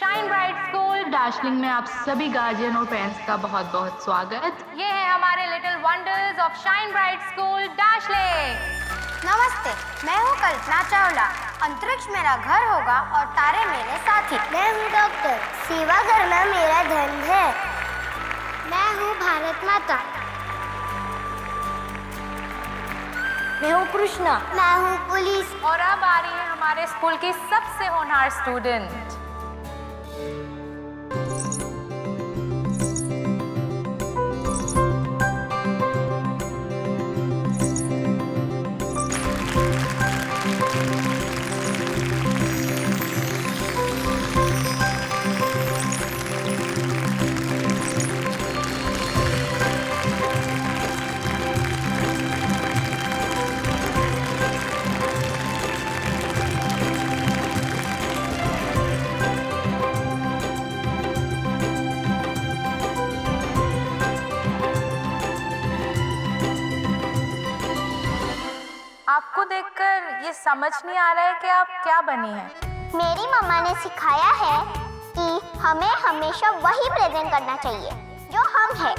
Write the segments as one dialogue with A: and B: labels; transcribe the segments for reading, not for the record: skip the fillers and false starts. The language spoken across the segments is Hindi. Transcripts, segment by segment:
A: शाइन ब्राइट स्कूल दार्जिलिंग में आप सभी गार्जियन और पेरेंट्स का बहुत बहुत स्वागत। ये है हमारे little wonders of shine bright school Darjeeling.
B: नमस्ते, मैं हूँ कल्पना चावला। अंतरिक्ष मेरा घर होगा और तारे मेरे साथी।
C: मैं हूँ डॉक्टर, सेवा करना मेरा धर्म है। मैं हूँ भारत माता।
B: मैं हूँ कृष्णा।
C: मैं हूँ पुलिस।
A: और अब आ रही है हमारे स्कूल की सबसे होनहार स्टूडेंट। आपको देखकर ये समझ नहीं आ रहा है कि आप क्या बनी हैं।
C: मेरी मम्मा ने सिखाया है कि हमें हमेशा वही प्रेजेंट करना चाहिए जो हम हैं।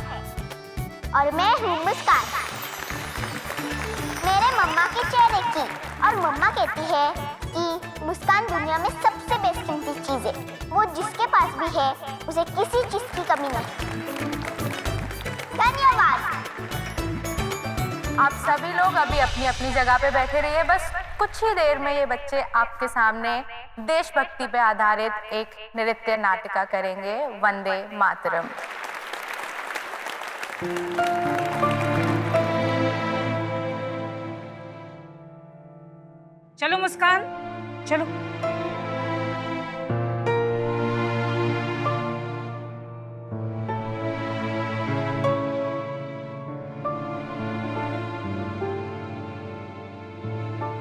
C: और मैं हूँ मुस्कान, मेरे मम्मा के चेहरे की। और मम्मा कहती है कि मुस्कान दुनिया में सबसे बेस्ट कीमती चीज है। वो जिसके पास भी है उसे किसी चीज की कमी नहीं। धन्यवाद।
A: आप सभी लोग अभी अपनी अपनी जगह पे बैठे रहिए। बस कुछ ही देर में ये बच्चे आपके सामने देशभक्ति पे आधारित एक नृत्य नाटिका करेंगे, वंदे मातरम।
D: चलो मुस्कान, चलो।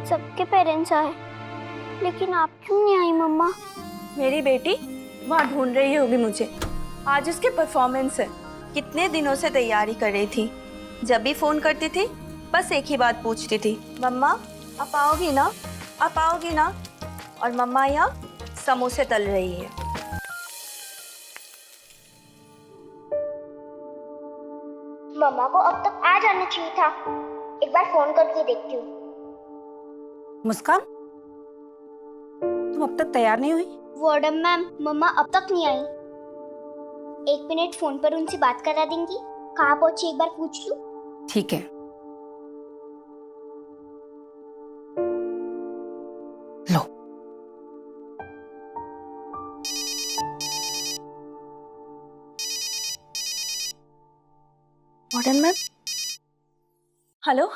C: सबके पेरेंट्स आए, लेकिन आप क्यों नहीं आई मम्मा?
E: मेरी बेटी वहाँ ढूंढ रही होगी मुझे। आज उसके परफॉर्मेंस है। कितने दिनों से तैयारी कर रही थी। जब भी फोन करती थी बस एक ही बात पूछती थी, मम्मा आप आओगी ना, आप आओगी ना। और मम्मा यहाँ समोसे तल रही है।
C: मम्मा को अब तक आ जाना चाहिए था। एक बार फोन करके देखती हूँ।
D: मुस्कान, तुम अब तक तैयार नहीं हुई?
C: वार्डन मैम, मम्मा अब तक नहीं आई। 1 मिनट फोन पर उनसे बात करा देंगी? कहाँ पहुंची एक बार पूछ लूं?
D: ठीक है। लो।
E: वार्डन मैम, हेलो,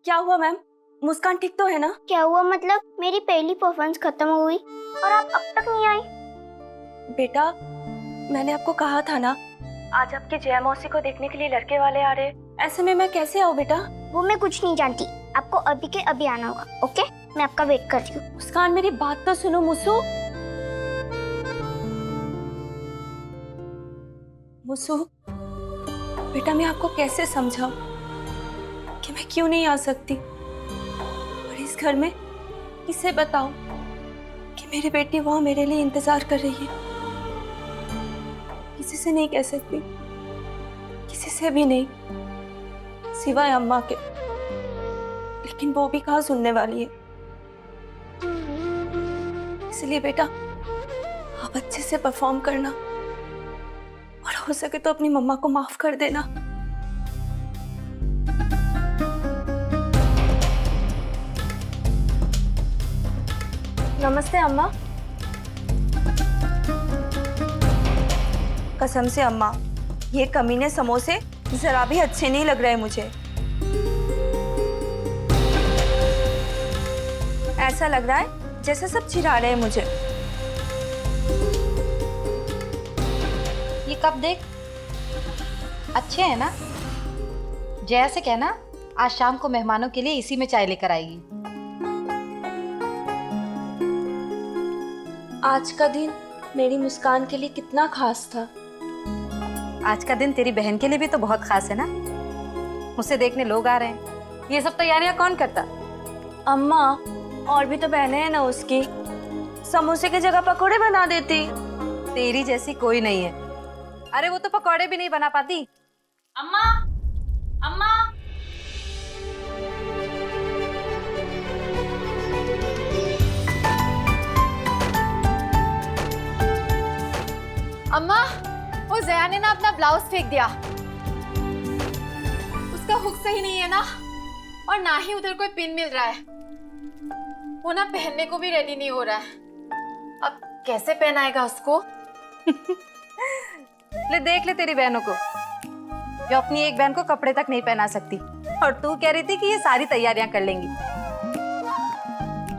E: क्या हुआ मैम? मुस्कान ठीक तो है ना?
C: क्या हुआ मतलब? मेरी पहली परफॉर्मेंस खत्म हो गई और आप अब तक नहीं आई।
E: बेटा, मैंने आपको कहा था ना, आज आपकी जया मौसी को देखने के लिए लड़के वाले आ रहे। ऐसे में मैं कैसे आऊँ बेटा?
C: वो मैं कुछ नहीं जानती, आपको अभी के अभी आना होगा। ओके, मैं आपका वेट कर रही हूँ।
E: मुस्कान मेरी बात तो सुनो मुसु। मुसु बेटा, मैं आपको कैसे समझाऊं कि मैं क्यों नहीं आ सकती? और इस घर में किसे बताऊं कि मेरी बेटी वहां मेरे लिए इंतजार कर रही है? किसी से नहीं कह सकती, किसी से भी नहीं, सिवाय अम्मा के। लेकिन वो भी कहाँ सुनने वाली है। इसलिए बेटा, आप अच्छे से परफॉर्म करना और हो सके तो अपनी मम्मा को माफ कर देना। नमस्ते अम्मा। कसम से अम्मा, ये कमीने समोसे जरा भी अच्छे नहीं लग रहे मुझे। ऐसा लग रहा है जैसे सब चिढ़ा रहे हैं मुझे।
F: ये कप देख, अच्छे हैं ना? जया से कहना आज शाम को मेहमानों के लिए इसी में चाय लेकर आएगी।
E: आज का दिन मेरी मुस्कान के लिए कितना खास था।
F: आज का दिन तेरी बहन के लिए भी तो बहुत खास है ना? उसे देखने लोग आ रहे हैं। ये सब तैयारियां कौन करता?
E: अम्मा, और भी तो बहनें हैं ना उसकी। समोसे की जगह पकोड़े बना देती।
F: तेरी जैसी कोई नहीं है। अरे वो तो पकौड़े भी नहीं बना पाती।
A: अम्मा, अम्मा।
G: अम्मा, वो जया ने ना अपना ब्लाउज फेंक दिया। उसका हुक सही नहीं है ना, और ना ही उधर कोई पिन मिल रहा है। वो ना पहनने को भी रेडी नहीं हो रहा है। अब कैसे पहनाएगा उसको?
F: ले देख ले तेरी बहनों को, जो अपनी एक बहन को कपड़े तक नहीं पहना सकती, और तू कह रही थी कि ये सारी तैयारियां कर लेंगी।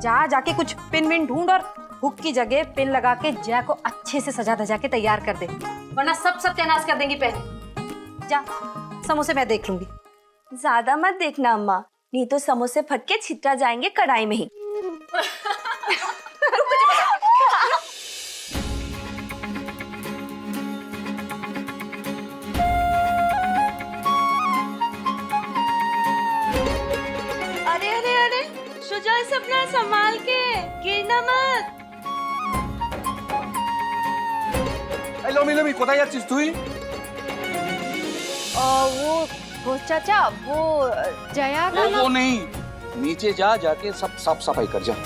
F: जाके कुछ पिन विन ढूंढ और हुक की जगह पिन लगा के जया को अच्छे से सजा धजा के तैयार कर दे, वरना सब सत्यानाश कर देंगी पहले। जा, समोसे मैं देख लूंगी।
E: ज्यादा मत देखना अम्मा, नहीं तो समोसे फट के छितरा जाएंगे कढ़ाई में ही। अरे अरे अरे, शुजा सपना संभाल के, गिरना मत।
H: लोमी कोথায় যাচ্ছিস তুই?
G: वो चाचा, वो जया का
H: वो नहीं, नीचे जा, जाके सब साफ सफाई कर जा।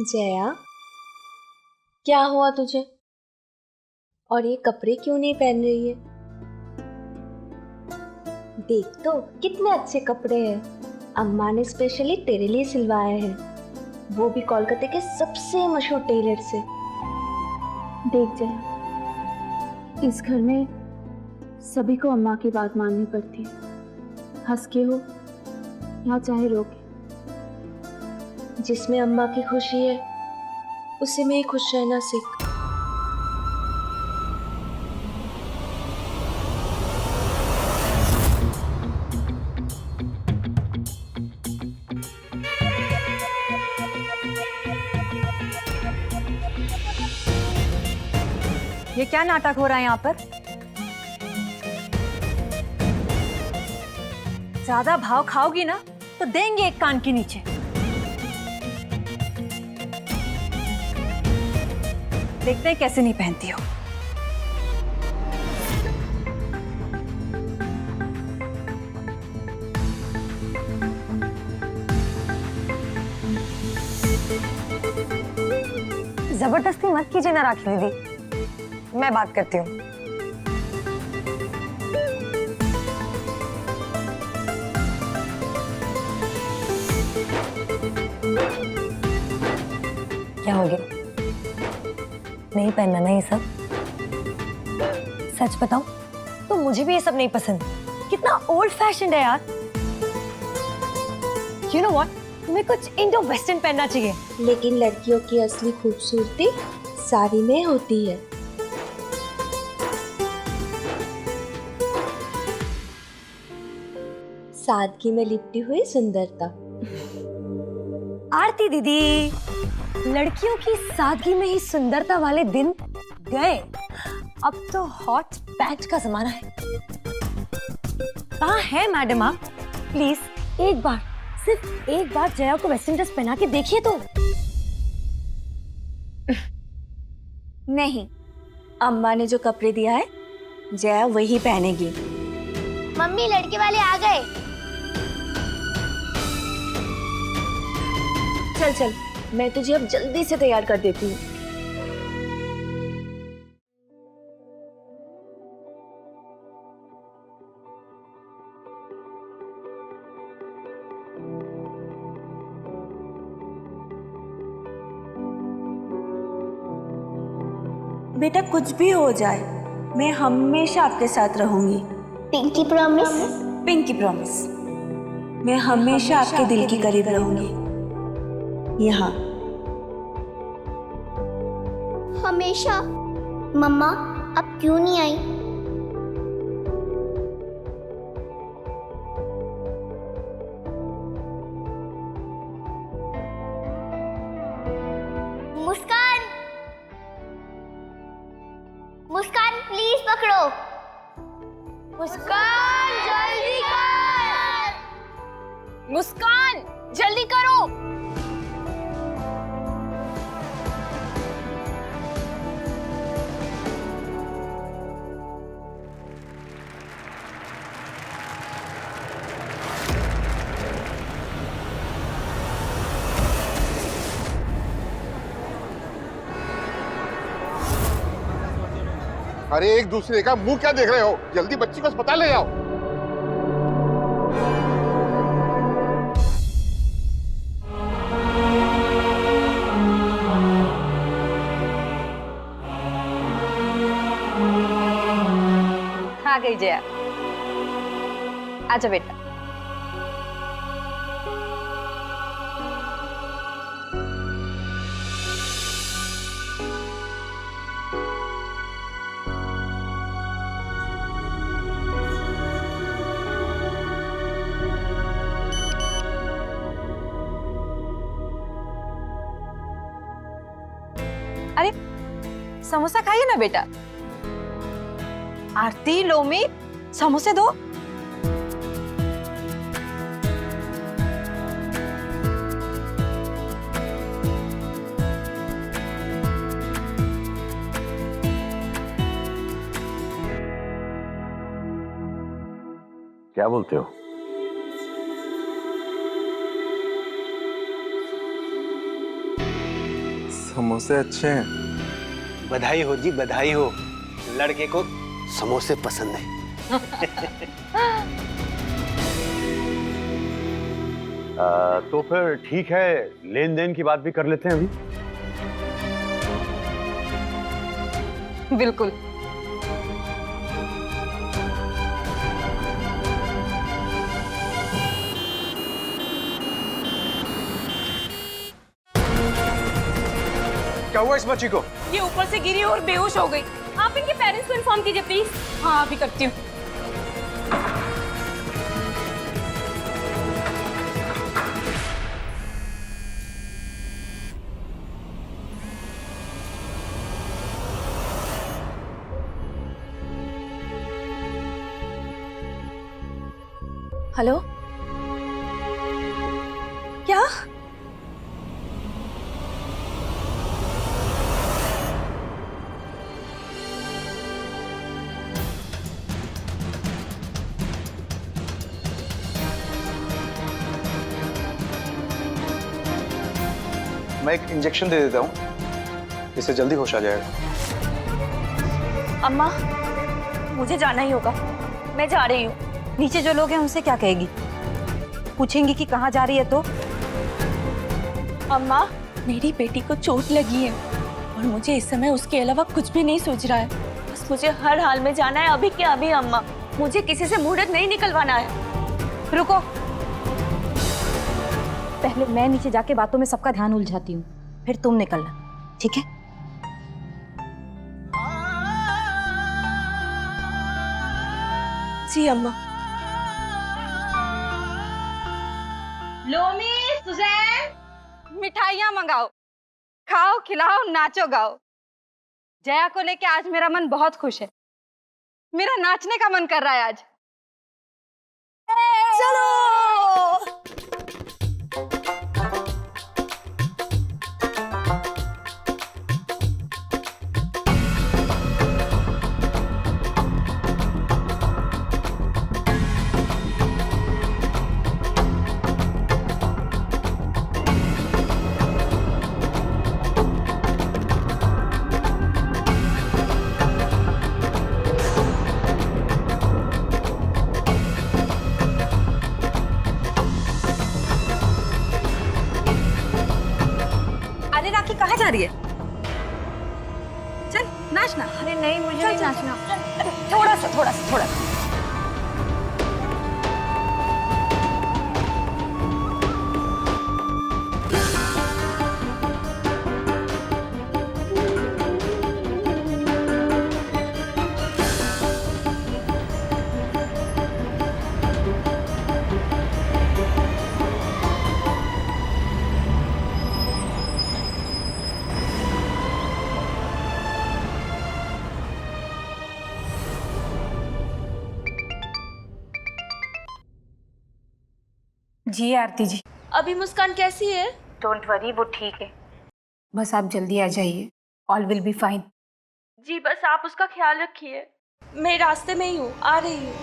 E: जया, क्या हुआ तुझे? और ये कपड़े क्यों नहीं पहन रही है? देख तो कितने अच्छे कपड़े हैं, अम्मा ने स्पेशली तेरे लिए सिलवाए हैं, वो भी कोलकाता के सबसे मशहूर टेलर से।
I: देख जया, इस घर में सभी को अम्मा की बात माननी पड़ती है, हंस के हो या चाहे रो के।
E: जिसमें अम्मा की खुशी है उसी में ही खुश रहना सीख।
F: ये क्या नाटक हो रहा है यहाँ पर? ज्यादा भाव खाओगी ना तो देंगे एक कान के नीचे। देखते हैं कैसे नहीं पहनती हो।
J: जबरदस्ती मत कीजिए ना राखी दीदी, मैं बात करती हूँ। क्या हो गया? नहीं पहनना ना ये सब? सच बताऊं तो मुझे भी ये सब नहीं पसंद। कितना ओल्ड फैशन है यार। यू नो व्हाट, तुम्हें कुछ इंडो वेस्टर्न पहनना चाहिए।
E: लेकिन लड़कियों की असली खूबसूरती साड़ी में होती है। सादगी में लिपटी हुई सुंदरता।
J: आरती दीदी, लड़कियों की सादगी में ही सुंदरता वाले दिन गए। अब तो हॉट पैंट का जमाना है। कहाँ है मैडम आप? प्लीज एक बार, सिर्फ एक बार जया को वेस्टर्न ड्रेस पहना के देखिए तो।
E: नहीं, अम्मा ने जो कपड़े दिया है जया वही पहनेगी।
C: मम्मी, लड़के वाले आ गए।
E: चल चल, मैं तुझे अब जल्दी से तैयार कर देती हूँ। बेटा कुछ भी हो जाए, मैं हमेशा आपके साथ रहूंगी।
C: Pinky promise?
E: Pinky promise. मैं हमेशा आपके दिल के करीब रहूंगी। यहाँ
C: हमेशा। मम्मा अब क्यों नहीं आई? मुस्कान, मुस्कान प्लीज पकड़ो। मुस्कान जल्दी कर।
J: मुस्कान जल्दी करो।
K: अरे एक दूसरे का मुंह क्या देख रहे हो? जल्दी बच्ची को अस्पताल ले जाओ।
F: आ गई जया, आजा बेटा। अरे समोसा खाइए ना बेटा। आरती, लोमी, समोसे दो।
L: क्या बोलते हो?
M: समोसे अच्छे हैं।
H: बधाई हो जी, बधाई हो। लड़के को समोसे पसंद है।
L: तो फिर ठीक है, लेन देन की बात भी कर लेते हैं अभी।
F: बिल्कुल।
H: क्या हुआ इस बच्ची को?
J: ये ऊपर से गिरी और बेहोश हो गई। आप इनके पेरेंट्स को इन्फॉर्म कीजिए प्लीज। हाँ अभी करती हूँ।
E: हेलो, क्या?
H: मैं एक इंजेक्शन दे देता हूँ, इससे जल्दी होश आ जाएगा।
E: अम्मा, मुझे जाना ही होगा, मैं जा रही हूँ।
F: नीचे जो लोग हैं उनसे क्या कहेगी? पूछेंगी कि कहाँ जा रही है तो?
E: अम्मा, मेरी बेटी को चोट लगी है और मुझे इस समय उसके अलावा कुछ भी नहीं सोच रहा है। बस मुझे हर हाल में जाना है, अभी के अभी। अम्मा, मुझे किसी से मुहूर्त नहीं निकलवाना है।
F: रुको, पहले मैं नीचे जाके बातों में सबका ध्यान उलझाती हूँ, फिर तुम निकलना, ठीक है?
E: जी अम्मा।
F: लोमी, सुजैन, मिठाइयाँ मंगाओ, खाओ, खिलाओ, नाचो, गाओ। जया को लेके आज मेरा मन बहुत खुश है। मेरा नाचने का मन कर रहा है आज।
E: चलो।
F: कहाँ जा रही है? चल नाचना।
B: अरे नहीं, मुझे नहीं नाचना।
F: थोड़ा सा।
D: जी आरती जी।
E: अभी मुस्कान कैसी है?
A: डोंट वरी, वो ठीक है।
D: बस आप जल्दी आ जाइए, ऑल विल बी फाइन।
E: जी बस आप उसका ख्याल रखिए। मैं रास्ते में ही हूँ, आ रही हूँ।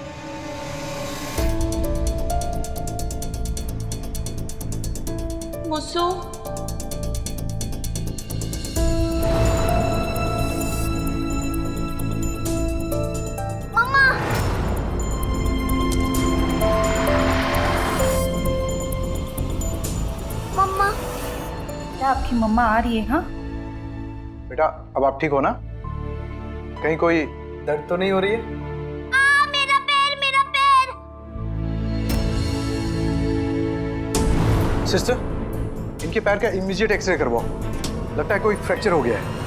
E: मुस्सू,
C: मम्मा मम्मा
D: क्या आपकी मम्मा आ रही है? हाँ
M: बेटा अब आप ठीक हो ना? कहीं कोई दर्द तो नहीं हो रही है?
C: मेरा पैर मेरा पैर।
M: सिस्टर, इनके पैर का इमीडिएट एक्सरे करवाओ। लगता है कोई फ्रैक्चर हो गया है।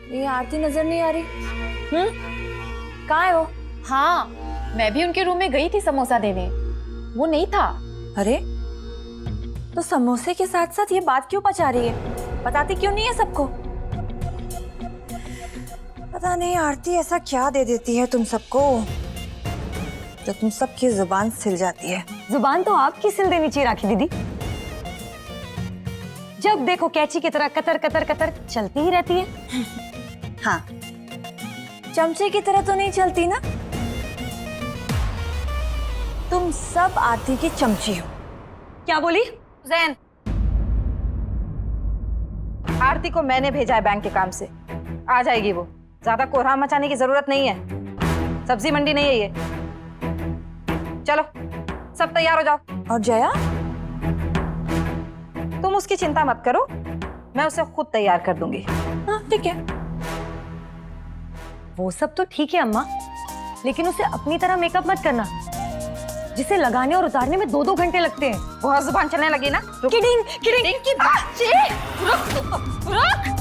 J: ये आरती नजर नहीं आ रही। कहाँ है वो?
G: हाँ, मैं भी उनके रूम में गई थी समोसा देने, वो नहीं था।
J: अरे तो समोसे के साथ साथ ये बात क्यों पचा रही है? बताती क्यों नहीं है सबको? पता नहीं आरती ऐसा क्या दे देती है तुम सबको, तो तुम सबकी जुबान सिल जाती है। जुबान तो आपकी सिल देनी चाहिए राखी दीदी। जब देखो कैची की तरह कतर कतर कतर चलती ही रहती है। हाँ, चमचे की तरह तो नहीं चलती ना। तुम सब आरती की चमची हो। क्या बोली?
F: जैन, आरती को मैंने भेजा है बैंक के काम से, आ जाएगी वो। ज्यादा कोहराम मचाने की जरूरत नहीं है, सब्जी मंडी नहीं है ये। चलो सब तैयार हो जाओ।
J: और जया?
F: तुम उसकी चिंता मत करो, मैं उसे खुद तैयार कर दूंगी।
J: हाँ ठीक है, वो सब तो ठीक है अम्मा, लेकिन उसे अपनी तरह मेकअप मत करना जिसे लगाने और उतारने में 2-2 घंटे लगते हैं।
F: बहुत जुबान चलने लगी ना।
J: किडिंग किडिंग
F: की बच्ची, रुक रुक।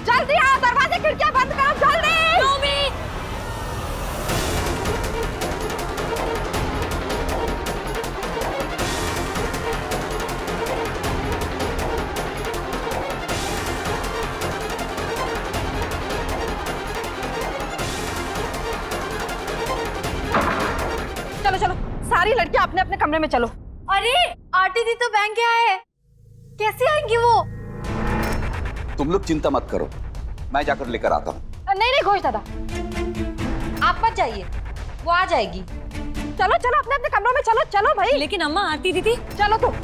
F: जल्दी आओ, दरवाजे खिड़कियां बंद करो जल्दी। चलो चलो, सारी लड़कियां अपने अपने कमरे में चलो।
G: अरे आरती दी तो बैंक गया है, कैसे आएंगी वो?
N: तुम लोग चिंता मत करो, मैं जाकर लेकर आता हूँ।
F: नहीं नहीं घोष दादा, आप मत जाइए, वो आ जाएगी। चलो चलो अपने अपने कमरों में चलो। चलो भाई।
J: लेकिन अम्मा आरती दीदी।
F: चलो तो।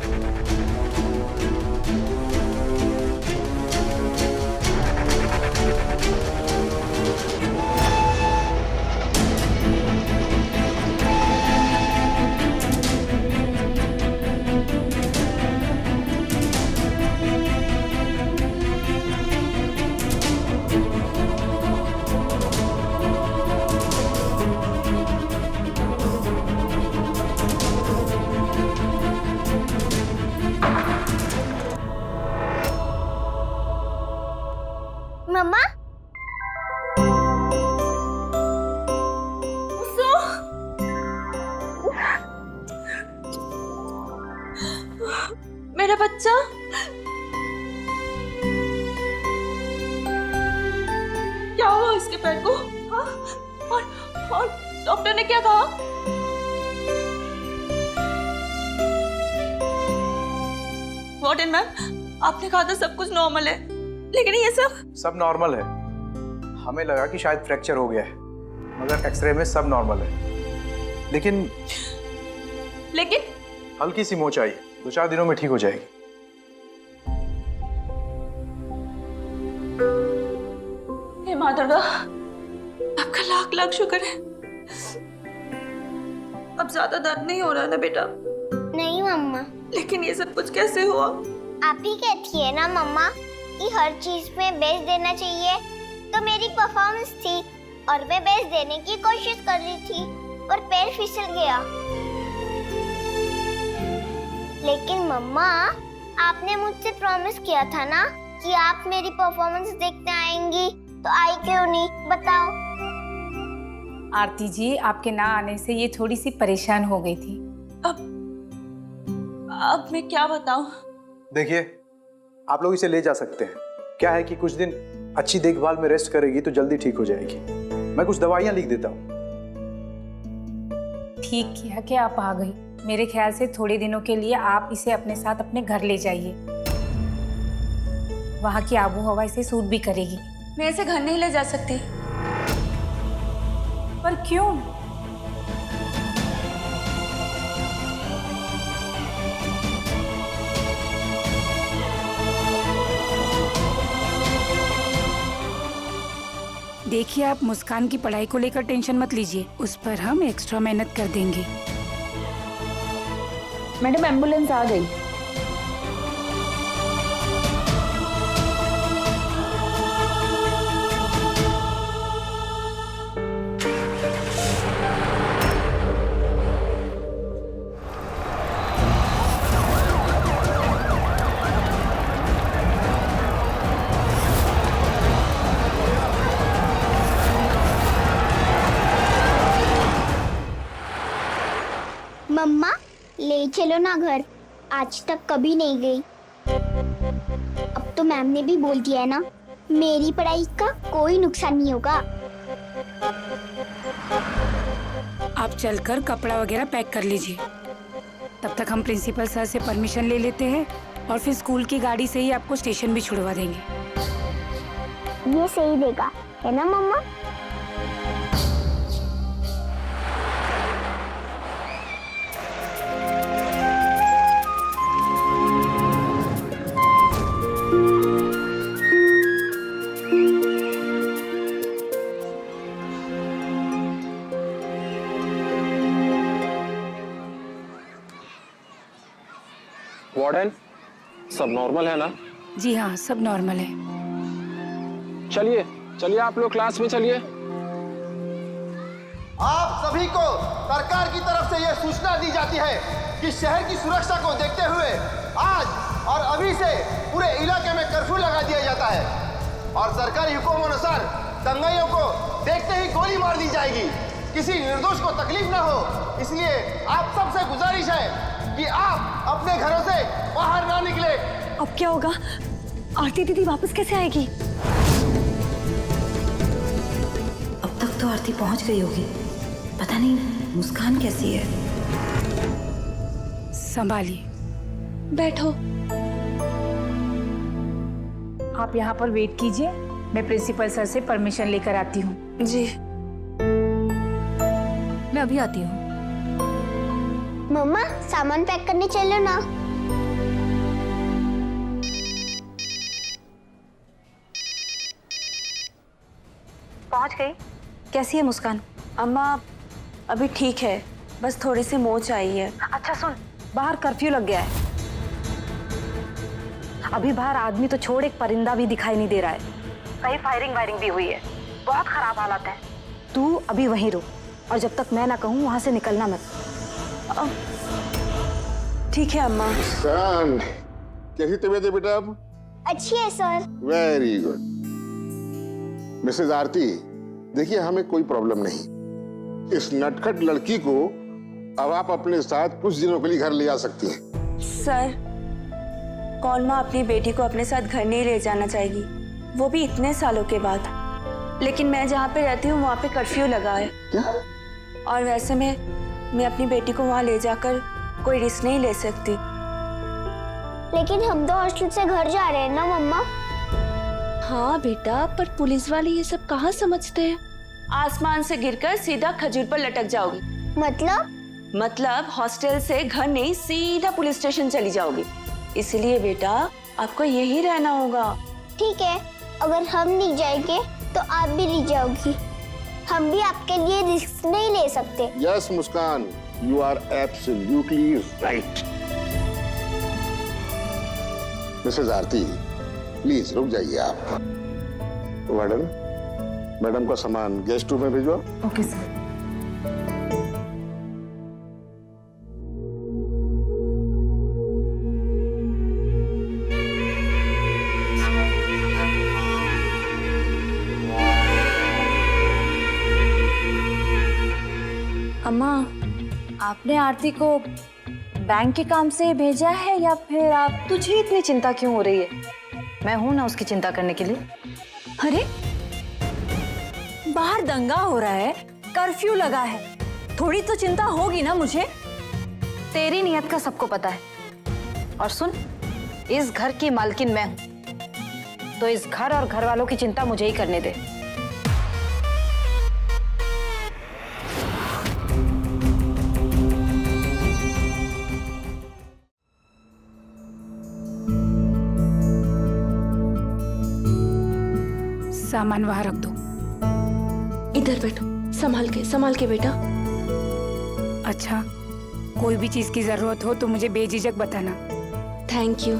C: मम्मा
E: मेरा बच्चा। क्या हुआ इसके पैर को? हाँ? और डॉक्टर ने क्या कहा? वार्डन मैम, आपने कहा था सब कुछ नॉर्मल है, लेकिन ये सब
M: नॉर्मल है। हमें लगा कि शायद फ्रैक्चर हो गया है, मगर एक्सरे में सब नॉर्मल है। लेकिन हल्की सी मोच आई है, 2-4 दिनों में ठीक हो जाएगी।
E: हे माँ दुर्गा, आपका लाख लाख शुक्र है। अब ज्यादा दर्द नहीं हो रहा ना बेटा?
C: नहीं मम्मा।
E: लेकिन ये सब कुछ कैसे हुआ?
C: आप ही कहती है ना मम्मा कि हर चीज में बेस्ट देना चाहिए, तो मेरी परफॉर्मेंस थी और मैं बेस्ट देने की कोशिश कर रही थी और पैर फिसल गया। लेकिन मम्मा, आपने मुझसे प्रॉमिस किया था ना कि आप मेरी परफॉर्मेंस देखने आएंगी, तो आई क्यों नहीं बताओ?
D: आरती जी, आपके ना आने से ये थोड़ी सी परेशान हो गई थी।
E: अब मैं क्या बताऊं?
M: देखिए, आप लोग इसे ले जा सकते हैं। क्या है कि कुछ दिन अच्छी देखभाल में रेस्ट करेगी तो जल्दी ठीक हो जाएगी। मैं कुछ दवाइयां लिख देता हूँ।
D: ठीक किया कि आप आ गई। मेरे ख्याल से थोड़े दिनों के लिए आप इसे अपने साथ अपने घर ले जाइए। वहाँ की आबो हवा इसे सूट भी करेगी।
E: मैं इसे घर नहीं ले जा सकती।
D: पर क्यों? देखिए, आप मुस्कान की पढ़ाई को लेकर टेंशन मत लीजिए, उस पर हम एक्स्ट्रा मेहनत कर देंगे।
I: मैडम, एम्बुलेंस आ गई।
C: मम्मा, ले चलो ना घर, आज तक कभी नहीं गई। अब तो मैम ने भी बोल दिया है ना, मेरी पढ़ाई का कोई नुकसान नहीं होगा।
D: आप चलकर कपड़ा वगैरह पैक कर लीजिए, तब तक हम प्रिंसिपल सर से परमिशन ले लेते हैं और फिर स्कूल की गाड़ी से ही आपको स्टेशन भी छुड़वा देंगे।
C: ये सही देगा, है ना मम्मा?
O: वार्डन, सब नॉर्मल है ना?
D: जी हाँ, सब नॉर्मल है।
O: चलिए चलिए, आप लोग क्लास में चलिए।
P: आप सभी को सरकार की तरफ से यह सूचना दी जाती है कि शहर की सुरक्षा को देखते हुए आज और अभी से पूरे इलाके में कर्फ्यू लगा दिया जाता है और सरकारी हुक्म अनुसार दंगाइयों को देखते ही गोली मार दी जाएगी। किसी निर्दोष को तकलीफ न हो, इसलिए आप सबसे गुजारिश है कि आप अपने घरों से बाहर ना निकले।
J: अब क्या होगा? आरती दीदी वापस कैसे आएगी?
Q: अब तक तो आरती पहुंच गई होगी, पता नहीं मुस्कान कैसी है।
D: संभालिए।
E: बैठो।
D: आप यहाँ पर वेट कीजिए, मैं प्रिंसिपल सर से परमिशन लेकर आती हूँ।
E: जी,
J: मैं अभी आती हूँ।
C: मम्मा, सामान पैक करने चलो ना।
J: पहुँच गई? कैसी है मुस्कान?
E: अम्मा अभी ठीक है, बस थोड़ी सी मोच आई है।
J: अच्छा सुन, बाहर कर्फ्यू लग गया है। अभी बाहर आदमी तो छोड़, एक परिंदा भी दिखाई नहीं दे रहा है। कहीं फायरिंग वायरिंग भी हुई है, बहुत खराब हालत है। तू अभी वहीं रुक और जब तक मैं ना कहूँ वहां से निकलना मत।
E: ठीक है अम्मा।
K: मुस्कान, कैसी तबीयत है बेटा अब?
C: अच्छी है सर।
K: Very good. मिसेज आरती, देखिए हमें कोई प्रॉब्लम नहीं। इस नटखट लड़की को अब आप अपने साथ कुछ दिनों के लिए घर ले जा सकती हैं।
E: सर, कौन माँ अपनी बेटी को अपने साथ घर नहीं ले जाना चाहेगी, वो भी इतने सालों के बाद। लेकिन मैं जहाँ पे रहती हूँ वहाँ पे कर्फ्यू लगा है।
K: क्या?
E: और वैसे मैं अपनी बेटी को वहाँ ले जाकर कोई रिस्क नहीं ले सकती।
C: लेकिन हम तो हॉस्टल से घर जा रहे हैं ना मम्मा।
I: हाँ बेटा, पर पुलिस वाले ये सब कहाँ समझते हैं?
E: आसमान से गिरकर सीधा खजूर पर लटक जाओगी। मतलब हॉस्टल से घर नहीं, सीधा पुलिस स्टेशन चली जाओगी। इसलिए बेटा आपको यही रहना होगा।
C: ठीक है, अगर हम नहीं जाएंगे तो आप भी नहीं जाओगी। हम भी आपके लिए रिस्क नहीं ले सकते।
K: Yes Muskan, you are absolutely right. Mrs Aarti, please रुक जाइए आप। मैडम का सामान गेस्ट रूम में भिजवाओ।
I: Okay sir.
E: अम्मा, आपने आरती को बैंक के काम से भेजा है या फिर आप?
J: तुझे इतनी चिंता क्यों हो रही है? मैं हूं ना उसकी चिंता करने के लिए।
E: अरे बाहर दंगा हो रहा है, कर्फ्यू लगा है, थोड़ी तो चिंता होगी ना मुझे।
J: तेरी नियत का सबको पता है। और सुन, इस घर की मालकिन मैं हूं, तो इस घर और घर वालों की चिंता मुझे ही करने दे।
D: सामान वहां रख दो।
I: इधर बैठो, संभाल के बेटा।
D: अच्छा, कोई भी चीज की जरूरत हो तो मुझे बेझिझक बताना।
I: Thank you.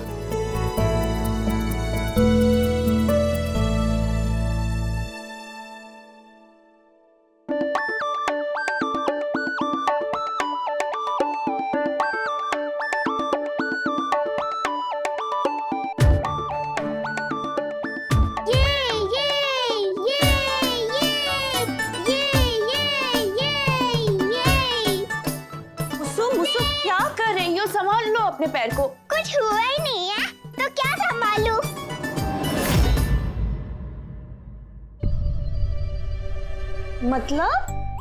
E: संभाल लो अपने पैर को।
C: कुछ हुआ ही नहीं है तो क्या संभालूं?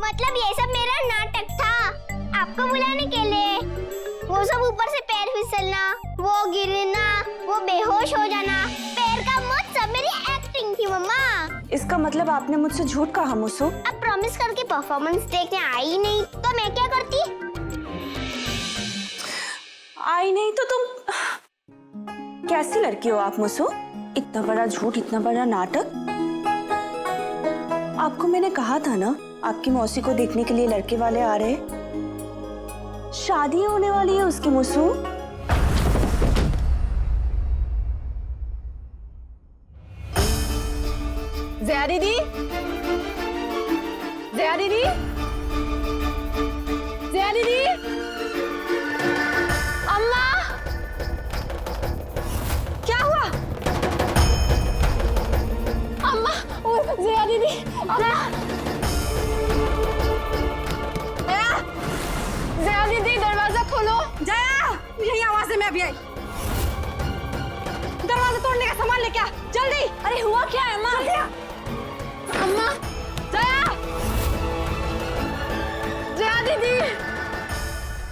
C: मतलब ये सब मेरा नाटक था आपको बुलाने के लिए। वो सब ऊपर से पैर फिसलना, वो गिरना, वो बेहोश हो जाना, पैर का मुझ सब मेरी एक्टिंग थी मम्मा।
E: इसका मतलब आपने मुझसे झूठ कहा मुसु?
C: अब प्रॉमिस करके परफॉर्मेंस देखने आई नहीं तो मैं क्या करती?
E: आई नहीं तो तुम कैसी लड़की हो आप मुसु? इतना बड़ा झूठ, इतना बड़ा नाटक। आपको मैंने कहा था ना, आपकी मौसी को देखने के लिए लड़के वाले आ रहे। शादी होने वाली है उसकी मुसु।
F: जया दीदी, जया दीदी, जया दीदी, अम्मा, क्या हुआ? अम्मा, जया दीदी, अम्मा, जया दीदी दरवाजा खोलो। जया, यही आवाज से मैं अभी आई। दरवाजा तोड़ने का सामान लेके आ, जल्दी। अरे हुआ क्या है अम्मा? अम्मा, जया, जया दीदी,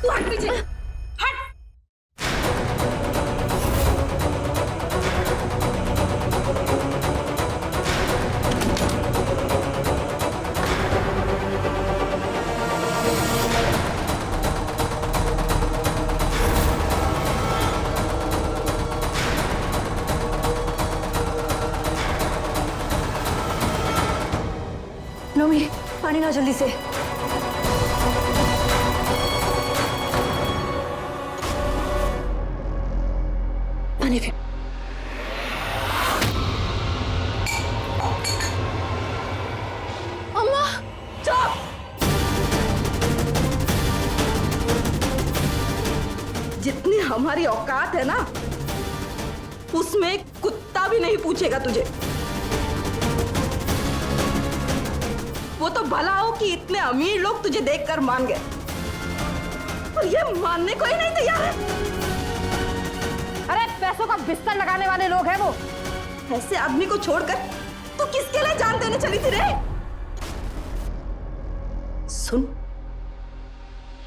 F: तू हट पीछे, हट।
J: नोमी, पानी लाओ जल्दी से। पानी फिर।
F: अम्मा, चुप।
R: जितनी हमारी औकात है ना, उसमें कुत्ता भी नहीं पूछेगा तुझे। वो तो भला हो कि इतने अमीर लोग तुझे देखकर मान गए, और ये मानने को ही नहीं तैयार है।
F: अरे पैसों का बिस्तर लगाने वाले लोग हैं वो।
R: ऐसे आदमी को छोड़कर तू किसके लिए जान देने चली थी रे? सुन,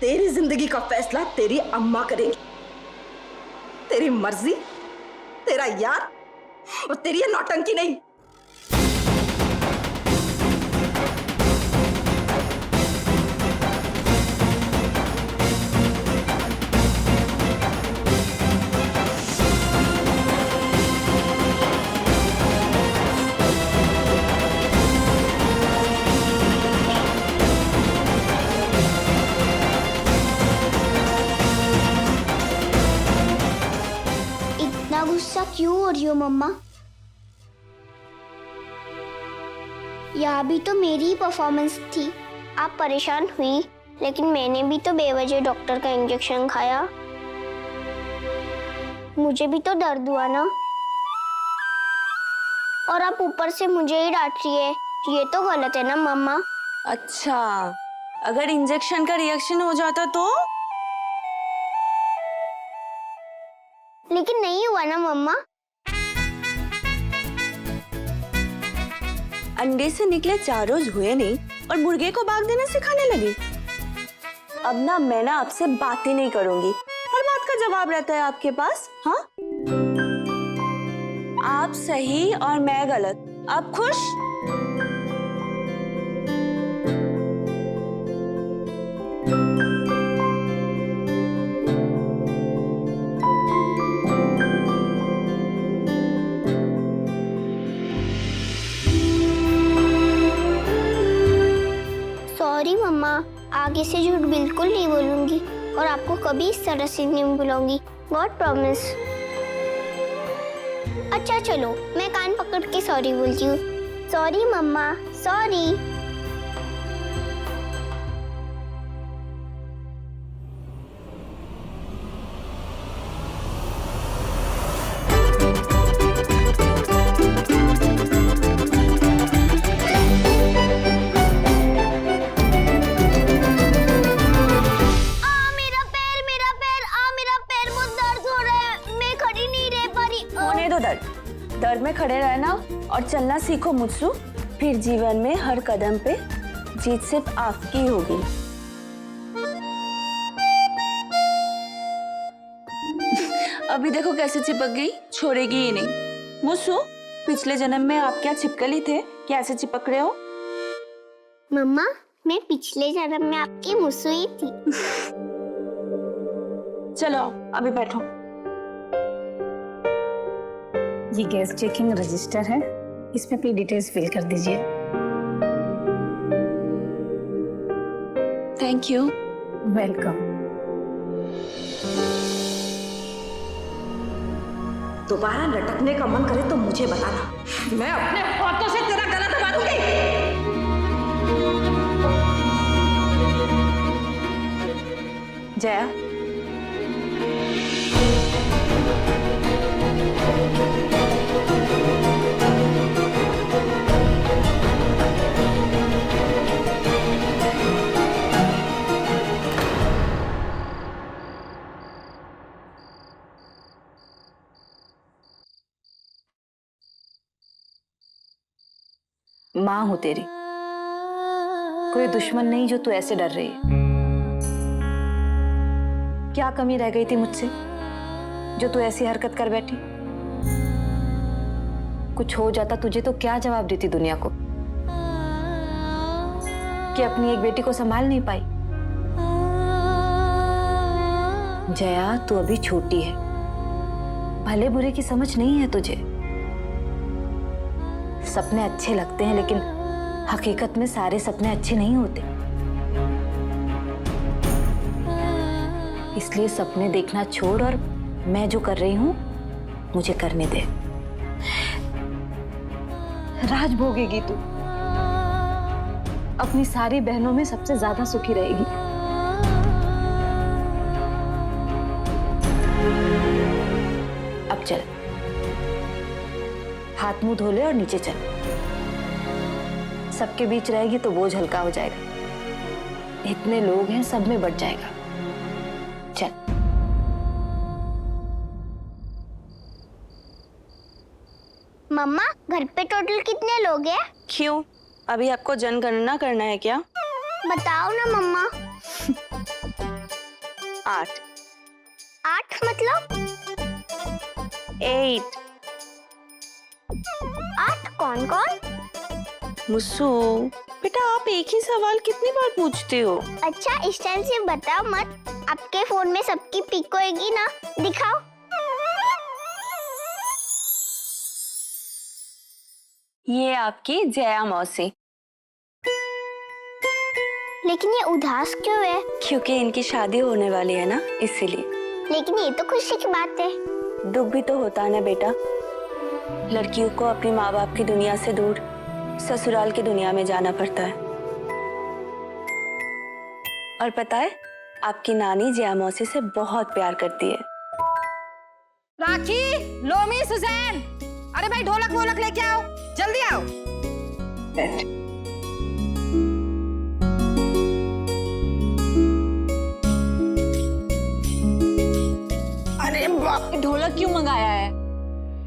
R: तेरी जिंदगी का फैसला तेरी अम्मा करेगी। तेरी मर्जी, तेरा यार और तेरी ये नौटंकी नहीं।
C: क्यों हो रही हो मम्मा? यहाँ भी तो मेरी ही परफॉर्मेंस थी। आप परेशान हुई, लेकिन मैंने भी तो बेवजह डॉक्टर का इंजेक्शन खाया। मुझे भी तो दर्द हुआ ना। और आप ऊपर से मुझे ही डांट रही है, ये तो गलत है ना मम्मा?
E: अच्छा, अगर इंजेक्शन का रिएक्शन हो जाता तो?
C: लेकिन नहीं हुआ ना मम्मा।
E: अंडे से निकले 4 रोज हुए नहीं और मुर्गे को भाग देना सिखाने लगी। अब ना मैं ना आपसे बात ही नहीं करूंगी। हर बात का जवाब रहता है आपके पास। हाँ, आप सही और मैं गलत। आप खुश?
C: सॉरी मम्मा, आगे से झूठ बिल्कुल नहीं बोलूंगी और आपको कभी इस तरह से नहीं बुलाऊंगी। God promise. अच्छा चलो, मैं कान पकड़ के सॉरी बोलती हूँ। सॉरी मम्मा, सॉरी।
E: दर्द में खड़े रहना और चलना सीखो मुझसु। फिर जीवन में हर कदम पे जीत सिर्फ आपकी होगी। अभी देखो कैसे चिपक गई, छोड़ेगी ही नहीं। मुझसु, पिछले जन्म में आप क्या छिपकली थे, क्या ऐसे चिपक रहे हो?
C: मम्मा, मैं पिछले जन्म में आपकी मुस्सु ही थी।
E: चलो अभी बैठो।
D: ये गैस चेकिंग रजिस्टर है, इसमें अपनी डिटेल्स फिल कर दीजिए।
E: Thank you.
D: वेलकम।
J: दोबारा लटकने का मन करे तो मुझे बताना, मैं अपने हाथों से तेरा गला दबा दूंगी।
E: जया,
J: माँ हूं तेरी, कोई दुश्मन नहीं जो तू ऐसे डर रही है। क्या कमी रह गई थी मुझसे जो तू ऐसी हरकत कर बैठी? कुछ हो जाता तुझे तो क्या जवाब देती दुनिया को कि अपनी एक बेटी को संभाल नहीं पाई? जया, तू अभी छोटी है, भले बुरे की समझ नहीं है तुझे। सपने अच्छे लगते हैं लेकिन हकीकत में सारे सपने अच्छे नहीं होते। इसलिए सपने देखना छोड़ और मैं जो कर रही हूं मुझे करने दे। राज भोगेगी तू, अपनी सारी बहनों में सबसे ज्यादा सुखी रहेगी। अब चल, हाथ मुंह धो ले और नीचे चल। सबके बीच रहेगी तो बोझ हल्का हो जाएगा। इतने लोग हैं, सब में बट जाएगा। चल।
C: मम्मा, घर पे टोटल कितने लोग हैं?
E: क्यों, अभी आपको जनगणना करना है क्या?
C: बताओ ना मम्मा।
E: 8।
C: 8 मतलब?
E: 8।
C: 8 कौन कौन?
E: मुस्सू, बेटा आप एक ही सवाल कितनी बार पूछते हो?
C: अच्छा, इस टाइम से बताओ मत। आपके फोन में सबकी पिक होएगी ना, दिखाओ।
E: ये आपकी जया मौसी।
C: लेकिन ये उदास क्यों है?
E: क्योंकि इनकी शादी होने वाली है ना, इसीलिए।
C: लेकिन ये तो खुशी की बात है।
E: दुख भी तो होता है ना बेटा। लड़कियों को अपने माँ बाप की दुनिया से दूर ससुराल की दुनिया में जाना पड़ता है। और पता है, आपकी नानी जया मौसी से बहुत प्यार करती है।
F: राखी, लोमी, सुजैन, अरे भाई ढोलक वोलक लेके आओ, जल्दी आओ।
E: अरे ढोलक क्यों मंगाया है?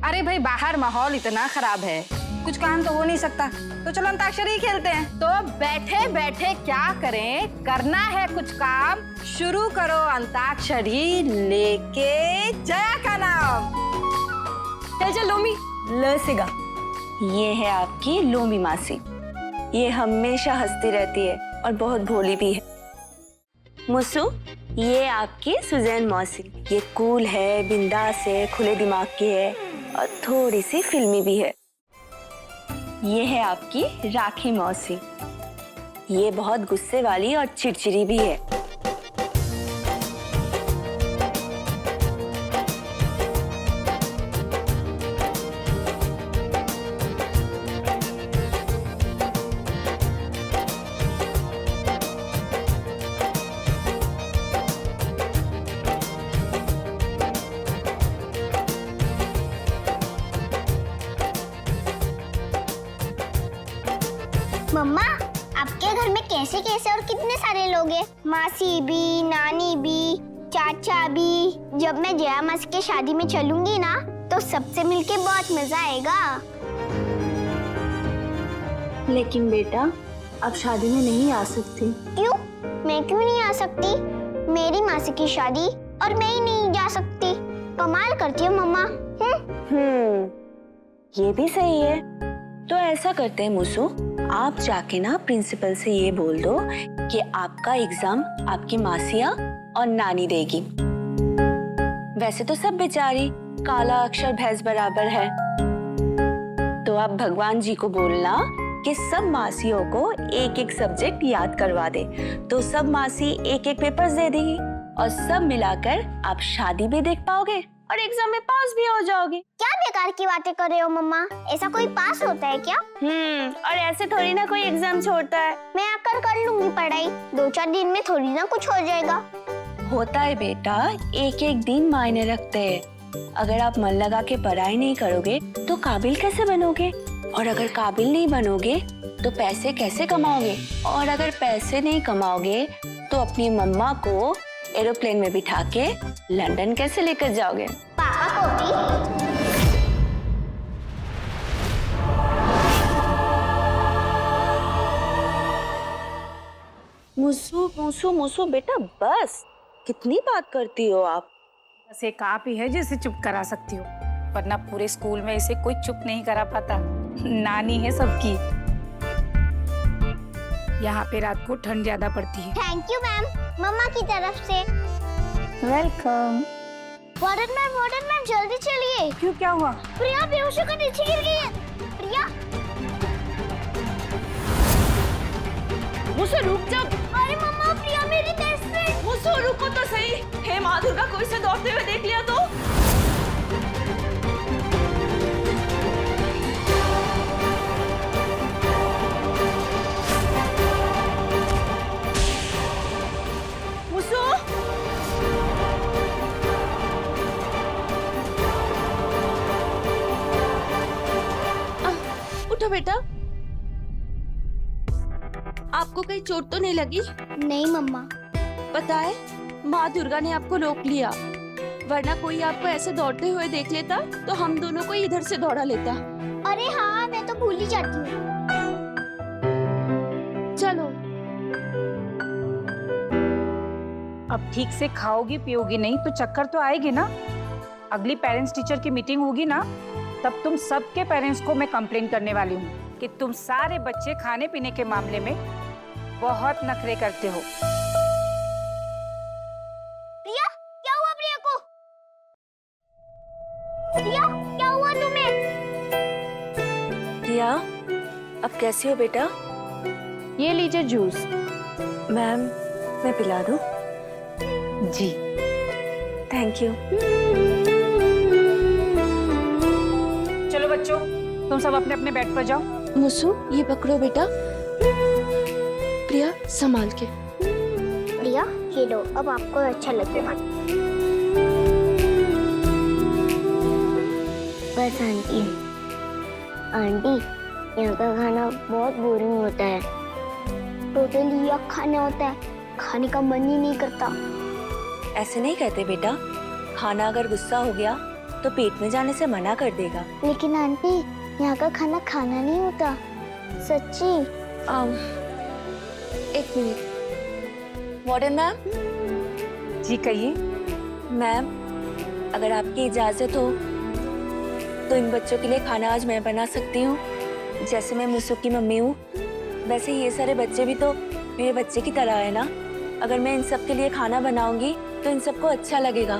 F: अरे भाई बाहर माहौल इतना खराब है, कुछ काम तो हो नहीं सकता, तो चलो अंताक्षरी खेलते हैं। तो बैठे बैठे क्या करें, करना है कुछ काम, शुरू करो अंताक्षरी लेके जया का नाम।
E: चल चल लोमी, ल से गा। ये है आपकी लोमी मासी। ये हमेशा हंसती रहती है और बहुत भोली भी है। मुसु, ये आपकी सुजैन मौसी। ये कूल है, बिंदास है, खुले दिमाग की है और थोड़ी सी फिल्मी भी है। ये है आपकी राखी मौसी। ये बहुत गुस्से वाली और चिड़चिड़ी भी है।
C: मम्मा, आपके घर में कैसे कैसे और कितने सारे लोग हैं? मासी भी, नानी भी, चाचा भी। जब मैं जया मासी के शादी में चलूंगी ना, तो सबसे मिलके बहुत मजा आएगा।
I: लेकिन बेटा, आप शादी में नहीं आ सकती।
C: क्यों? मैं क्यों नहीं आ सकती? मेरी मासी की शादी और मैं ही नहीं जा सकती। कमाल करती हो मम्मा।
E: ये भी सही है। तो ऐसा करते हैं मुसु, आप जाके ना प्रिंसिपल से ये बोल दो कि आपका एग्जाम आपकी मासिया और नानी देगी। वैसे तो सब बेचारी काला अक्षर भैंस बराबर है। तो आप भगवान जी को बोलना कि सब मासियों को एक एक सब्जेक्ट याद करवा दे, तो सब मासी एक एक पेपर्स दे देगी और सब मिलाकर आप शादी भी देख पाओगे और एग्जाम में पास भी हो जाओगे।
C: क्या बेकार की बातें कर रहे हो मम्मा? ऐसा कोई पास होता है क्या?
E: और ऐसे थोड़ी ना कोई एग्जाम छोड़ता है।
C: मैं आकर कर लूंगी पढ़ाई, 2-4 दिन में थोड़ी ना कुछ हो जाएगा।
E: होता है बेटा, एक एक दिन मायने रखते हैं। अगर आप मन लगा के पढ़ाई नहीं करोगे तो काबिल कैसे बनोगे, और अगर काबिल नहीं बनोगे तो पैसे कैसे कमाओगे, और अगर पैसे नहीं कमाओगे तो अपनी मम्मा को एरोप्लेन में बिठा के लंदन कैसे लेकर जाओगे?
C: पापा को भी।
E: मुसु मुसु मुसु बेटा, बस कितनी बात करती हो आप?
D: बस एक आप ही है जिसे चुप करा सकती हो, वरना पूरे स्कूल में इसे कोई चुप नहीं करा पाता। नानी है सबकी। यहाँ पे रात को ठंड ज्यादा पड़ती है।
C: थैंक यू मैम, मम्मा की तरफ से।
D: वेलकम।
C: वार्डन मैम जल्दी चलिए।
D: क्यों, क्या हुआ?
C: प्रिया बेहोश होकर नीचे गिर गई है। प्रिया,
R: मुझसे रुक जा।
C: अरे मम्मा, प्रिया मेरी बेस्ट फ्रेंड।
R: मुझसे रुको तो सही। हे माँ दुर्गा, कोई से दौड़ते हुए देख लिया तो? उठो बेटा। आपको कहीं चोट तो नहीं लगी?
C: नहीं मम्मा।
R: पता है, माँ दुर्गा ने आपको रोक लिया, वरना कोई आपको ऐसे दौड़ते हुए देख लेता तो हम दोनों को इधर से दौड़ा लेता।
C: अरे हाँ, मैं तो भूल ही जाती हूँ।
R: चलो।
D: अब ठीक से खाओगी पियोगी नहीं तो चक्कर तो आएगी ना। अगली पेरेंट्स टीचर की मीटिंग होगी ना, तब तुम सबके पेरेंट्स को मैं कंप्लेन करने वाली हूँ कि तुम सारे बच्चे खाने पीने के मामले में बहुत नखरे करते हो।
C: प्रिया, क्या हुआ प्रिया को? प्रिया, क्या हुआ तुम्हें?
E: प्रिया, अब कैसी हो बेटा?
I: ये लीजिए जूस।
E: मैम, मैं पिला दूं?
D: जी।
E: Thank you.
D: बच्चों, तुम सब अपने अपने बेड पर जाओ।
I: मुसु, ये पकड़ो बेटा। प्रिया, संभाल के।
C: प्रिया, ये लो, अब आपको अच्छा लगेगा। बस आंटी, आंटी, यहाँ का खाना बहुत बोरिंग होता है। टोटली यह खाना होता है, खाने का मन ही नहीं करता।
E: ऐसे नहीं कहते बेटा, खाना अगर गुस्सा हो गया तो पेट में जाने से मना कर देगा।
C: लेकिन आंटी, यहाँ का खाना खाना नहीं होता, सच्ची।
E: एक मिनट। Warden ma'am.
D: जी कहिए।
E: मैम, अगर आपकी इजाजत हो तो इन बच्चों के लिए खाना आज मैं बना सकती हूँ। जैसे मैं मुसु की मम्मी हूँ, वैसे ये सारे बच्चे भी तो मेरे बच्चे की तरह है ना। अगर मैं इन सब के लिए खाना बनाऊंगी तो इन सबको अच्छा लगेगा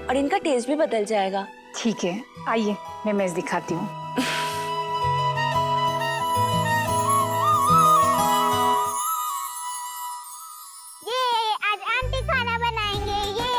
E: और इनका टेस्ट भी बदल जाएगा।
D: ठीक है, आइए मैं मेज दिखाती हूँ।
C: ये आज आंटी खाना बनाएंगे। ये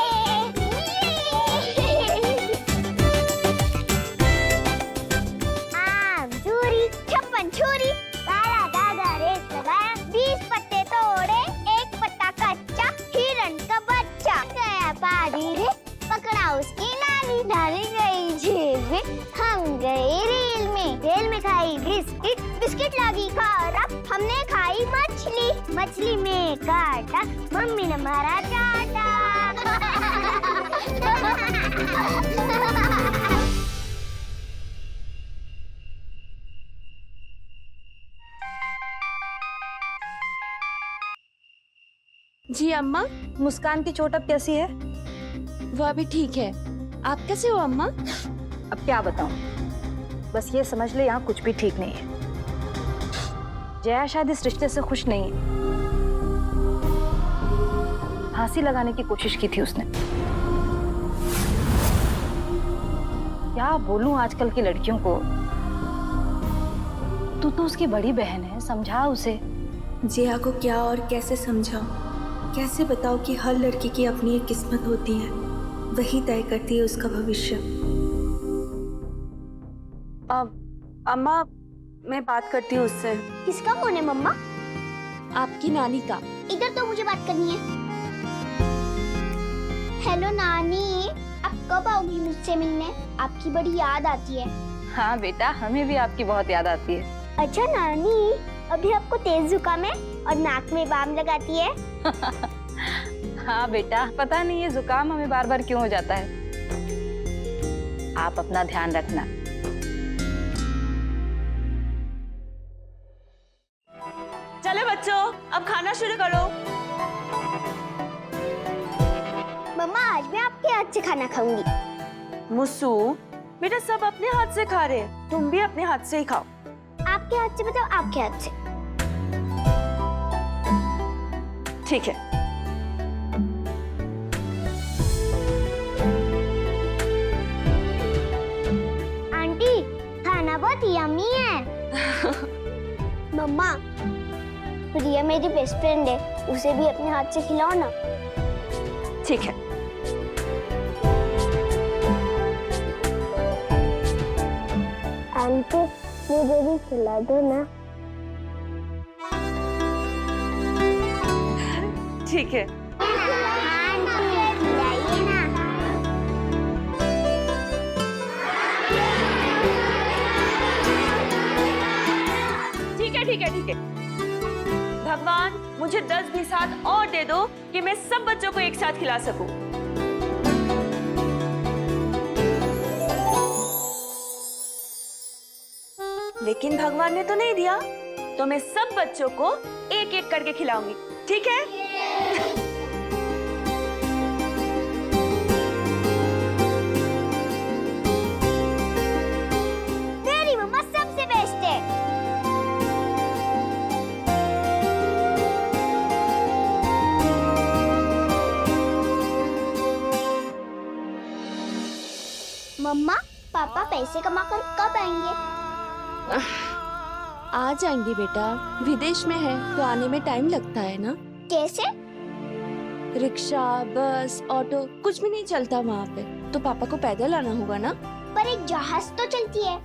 C: आम चूरी, छप्पन छुरी, काला धागा रेस लगाया, 20 पत्ते तोड़े, एक पत्ता कच्चा, हिरण का बच्चा गया पारी रे, पकड़ा उसकी नानी, डाली गई जेब में, हम गए रेल में खाई बिस्किट, बिस्किट लगी खराब, हमने खाई मछली, मछली में काटा, मम्मी ने मारा चाटा।
I: जी अम्मा।
J: मुस्कान की चोट अब कैसी है?
I: वो अभी ठीक है। आप कैसे हो अम्मा?
J: अब क्या बताऊं, बस ये समझ ले यहाँ कुछ भी ठीक नहीं है। जया शायद इस रिश्ते से खुश नहीं है। फांसी लगाने की कोशिश की थी उसने। क्या बोलूं आजकल की लड़कियों को। तू तो उसकी बड़ी बहन है, समझा उसे।
E: जिया को क्या और कैसे समझाऊं? कैसे बताओ कि हर लड़की की अपनी एक किस्मत होती है, वही तय करती है उसका भविष्य। अम्मा, मैं बात करती हूँ उससे।
C: किसका फोन है मम्मा?
I: आपकी नानी का।
C: इधर तो मुझे बात करनी है। हेलो नानी, आप कब आओगी मुझसे मिलने? आपकी बड़ी याद आती है।
J: हाँ बेटा, हमें भी आपकी बहुत याद आती है।
C: अच्छा नानी, अभी आपको तेज जुकाम है और नाक में बाम लगाती है।
J: हाँ बेटा, पता नहीं ये जुकाम हमें बार बार क्यों हो जाता है। आप अपना ध्यान रखना।
E: चले बच्चों, अब खाना शुरू करो।
C: मम्मा, आज मैं आपके हाथ से खाना खाऊंगी।
E: मुसु, बेटा सब अपने हाथ से खा रहे हैं, तुम भी अपने हाथ से ही खाओ।
C: आपके हाथ से बताओ, आपके हाथ से।
E: ठीक है।
C: आंटी, खाना बहुत यम्मी है। मम्मा, प्रिया मेरी बेस्ट फ्रेंड है, उसे भी अपने हाथ से खिलाओ ना।
E: ठीक है।
C: आंटी, मुझे भी खिला दो ना।
E: ठीक है। ठीक है। भगवान, मुझे 10-20 हाथ और दे दो कि मैं सब बच्चों को एक साथ खिला सकूं। लेकिन भगवान ने तो नहीं दिया, तो मैं सब बच्चों को एक एक करके खिलाऊंगी, ठीक है?
C: मेरी मम्मा सबसे बेस्ट है। मम्मा, पापा पैसे कमाकर कब आएंगे?
I: आ जाएंगे बेटा, विदेश में है तो आने में टाइम लगता है ना।
C: कैसे?
I: रिक्शा, बस, ऑटो कुछ भी नहीं चलता वहाँ पे, तो पापा को पैदल आना होगा ना।
C: पर एक जहाज तो चलती है।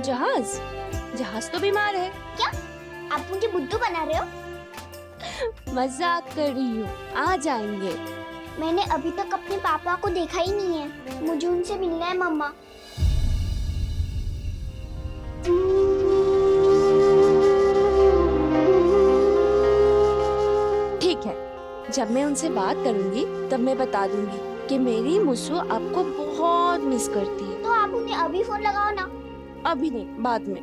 I: जहाज? जहाज तो बीमार है।
C: क्या आप मुझे बुद्धू बना रहे हो?
I: मजाक कर रही हूँ, आ जाएंगे।
C: मैंने अभी तक अपने पापा को देखा ही नहीं है, मुझे उनसे मिलना है मम्मा।
I: ठीक है, जब मैं उनसे बात करूंगी तब मैं बता दूंगी कि मेरी मुसु आपको बहुत मिस करती है।
C: तो आप उन्हें अभी फोन लगाओ ना।
I: अभी नहीं, बाद में।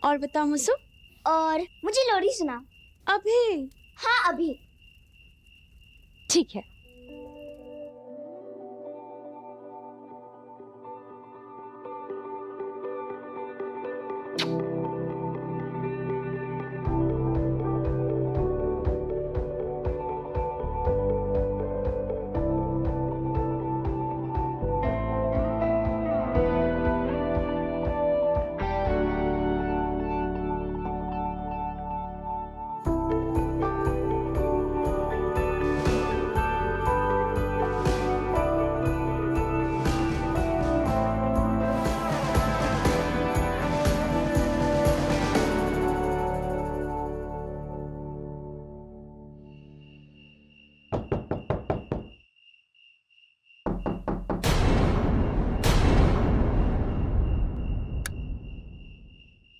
I: और बताओ मुसु।
C: और मुझे लोरी सुना।
I: अभी?
C: हाँ अभी।
I: ठीक है।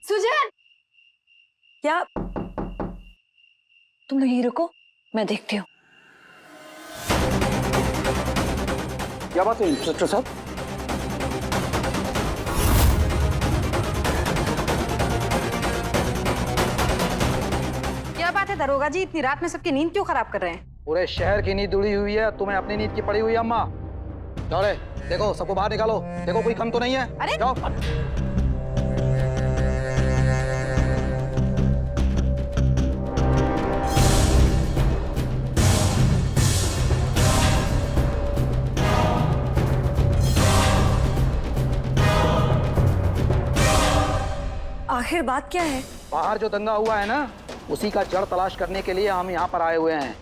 J: सुजैन! क्या तुम लोग यहीं रुको, मैं देखती हूँ।
O: क्या बात है इंस्पेक्टर साहब?
F: क्या बात है दरोगा जी, इतनी रात में सबकी नींद क्यों खराब कर रहे हैं?
S: पूरे शहर की नींद उड़ी हुई है, तुम्हें अपनी नींद की पड़ी हुई है अम्मा। जाओ रे, देखो सबको बाहर निकालो, देखो कोई कम तो नहीं है।
F: अरे
S: जाओ।
J: आखिर बात क्या है?
S: बाहर जो दंगा हुआ है ना, उसी का जड़ तलाश करने के लिए हम यहाँ पर आए हुए हैं।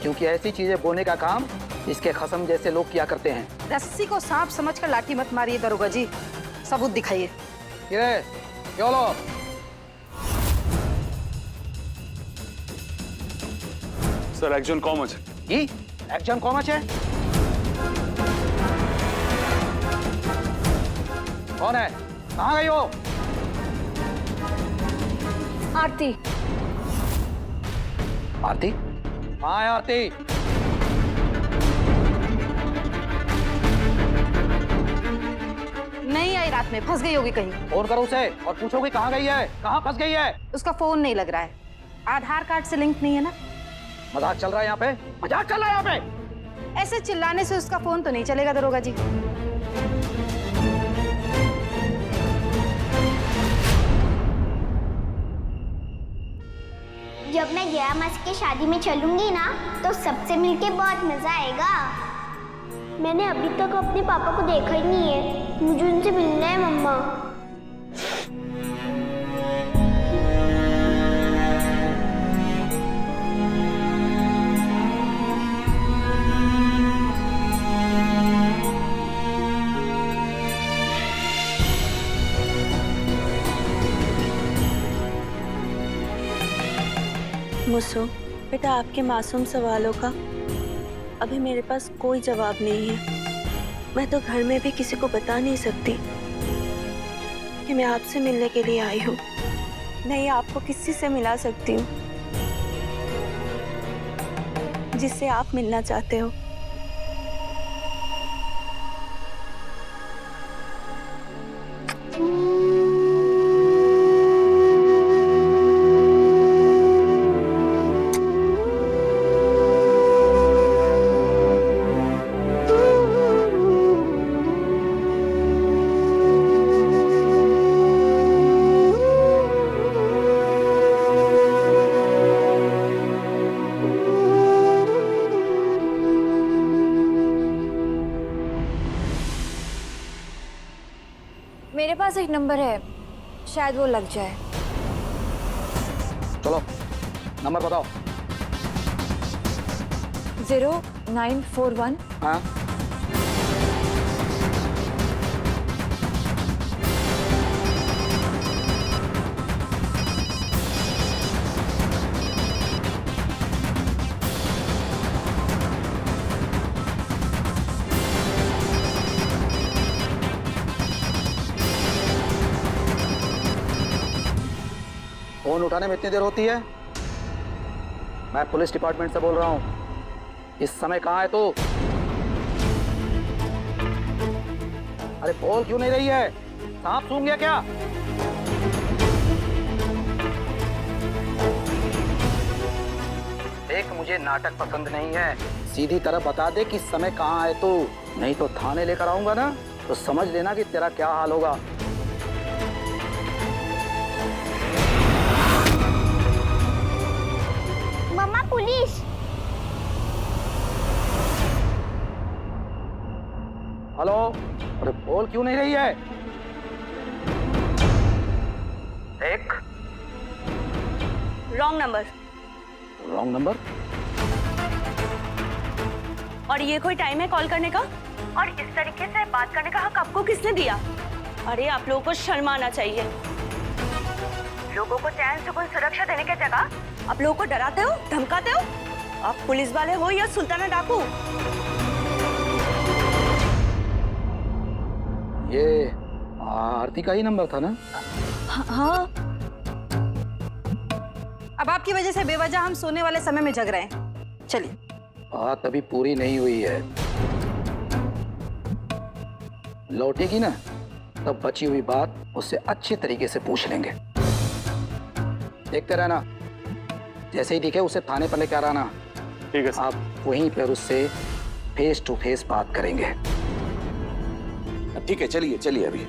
S: क्योंकि ऐसी चीजें बोने का काम इसके खसम जैसे लोग किया करते हैं।
F: रस्सी को सांप समझकर लाठी मत मारिए दरोगा जी, सबूत दिखाइए।
S: ये क्यों लो?
L: স্যার একজন কম আছে।
S: কি একজন কম আছে? कौन है? कहाँ गई हो?
J: आरती।
S: आरती? कहाँ है आरती?
F: नहीं आई, रात में फंस गई होगी कहीं।
S: फोन करो उसे और पूछो कि कहाँ गई है, कहाँ फंस गई है।
F: उसका फोन नहीं लग रहा है, आधार कार्ड से लिंक नहीं है ना।
S: मजाक चल रहा है यहाँ पे, मजाक चल रहा है यहाँ पे।
F: ऐसे चिल्लाने से उसका फोन तो नहीं चलेगा दरोगा जी।
C: जब मैं जया मासी की शादी में चलूंगी ना, तो सबसे मिलके बहुत मजा आएगा। मैंने अभी तक अपने पापा को देखा ही नहीं है, मुझे उनसे मिलना है मम्मा।
E: मुसु, बेटा आपके मासूम सवालों का अभी मेरे पास कोई जवाब नहीं है। मैं तो घर में भी किसी को बता नहीं सकती कि मैं आपसे मिलने के लिए आई हूँ। नहीं आपको किसी से मिला सकती हूँ जिससे आप मिलना चाहते हो।
J: मेरे पास एक नंबर है, शायद वो लग जाए।
S: चलो नंबर बताओ।
J: 0941।
S: हाँ फोन उठाने में इतनी देर होती है? मैं पुलिस डिपार्टमेंट से बोल रहा हूँ। इस समय कहाँ है तू? अरे बोल क्यों नहीं रही है? सांप सूंघ गया क्या? देख, मुझे नाटक पसंद नहीं है। सीधी तरह बता दे कि समय कहाँ है तू, नहीं तो थाने लेकर आऊंगा ना तो समझ लेना कि तेरा क्या हाल होगा।
C: मम्मा पुलिस।
S: हेलो, अरे बोल क्यों नहीं रही है? देख,
E: रॉन्ग नंबर।
S: Wrong number?
E: और ये कोई टाइम है कॉल करने का? और इस तरीके से बात करने का हक आपको किसने दिया? अरे आप लोगों को शर्म आना चाहिए। लोगों को चैन सुकून सुरक्षा देने की जगह आप लोगों को डराते हो, धमकाते हो। आप पुलिस वाले हो या सुल्ताना डाकू?
S: ये आरती का ही नंबर था ना?
E: हाँ।
F: अब आपकी वजह से बेवजह हम सोने वाले समय में जग रहे हैं। चलिए।
S: बात अभी पूरी नहीं हुई है। लौटेगी ना तब बची हुई बात उससे अच्छे तरीके से पूछ लेंगे। देखते रहना, जैसे ही दिखे उसे थाने पर लेकर आना।
L: ठीक है।
S: आप वहीं पर उससे फेस टू फेस बात करेंगे।
N: ठीक है, चलिए चलिए अभी।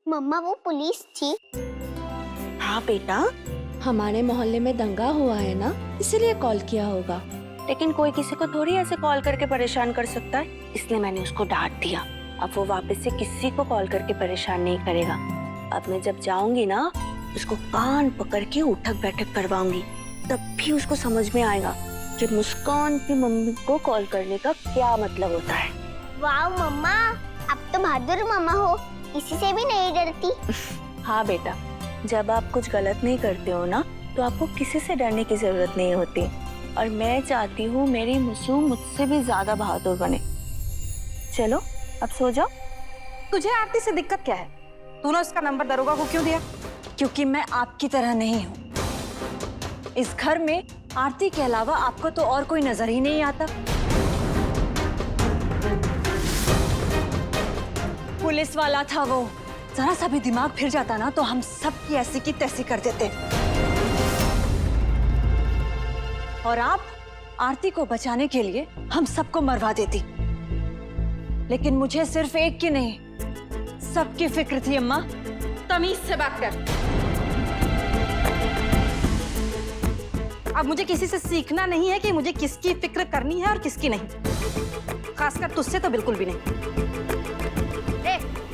C: मम्मा वो पुलिस थी।
E: हाँ बेटा,
I: हमारे मोहल्ले में दंगा हुआ है ना, इसलिए कॉल किया होगा।
E: लेकिन कोई किसी को थोड़ी ऐसे कॉल करके परेशान कर सकता है, इसलिए मैंने उसको डांट दिया। अब वो वापस से किसी को कॉल करके परेशान नहीं करेगा। अब मैं जब जाऊंगी ना, उसको कान पकड़ के उठक बैठक करवाऊंगी, तब भी उसको समझ में आएगा कि मुस्कान की मम्मी को कॉल करने का क्या मतलब होता है।
C: वाह मम्मा, अब तो बहादुर मम्मा हो, किसी से भी नहीं डरती।
E: हाँ बेटा, जब आप कुछ गलत नहीं करते हो ना, तो आपको किसी से डरने की जरूरत नहीं होती। और मैं चाहती हूँ मेरी मुसू मुझसे भी ज्यादा बहादुर बने। चलो अब सो जाओ।
F: तुझे आरती से दिक्कत क्या है? तूने उसका नंबर दरोगा को क्यों दिया?
J: क्योंकि मैं आपकी तरह नहीं हूँ। इस घर में आरती के अलावा आपको तो और कोई नजर ही नहीं आता। पुलिस वाला था वो, जरा सा भी दिमाग फिर जाता ना तो हम सब की ऐसी की तैसी कर देते। और आप आरती को बचाने के लिए हम सबको मरवा देती। लेकिन मुझे सिर्फ एक की नहीं, सबकी फिक्र थी अम्मा।
F: तमीज से बात कर। अब मुझे किसी से सीखना नहीं है कि मुझे किसकी फिक्र करनी है और किसकी नहीं। खासकर तुझसे तो बिल्कुल भी नहीं।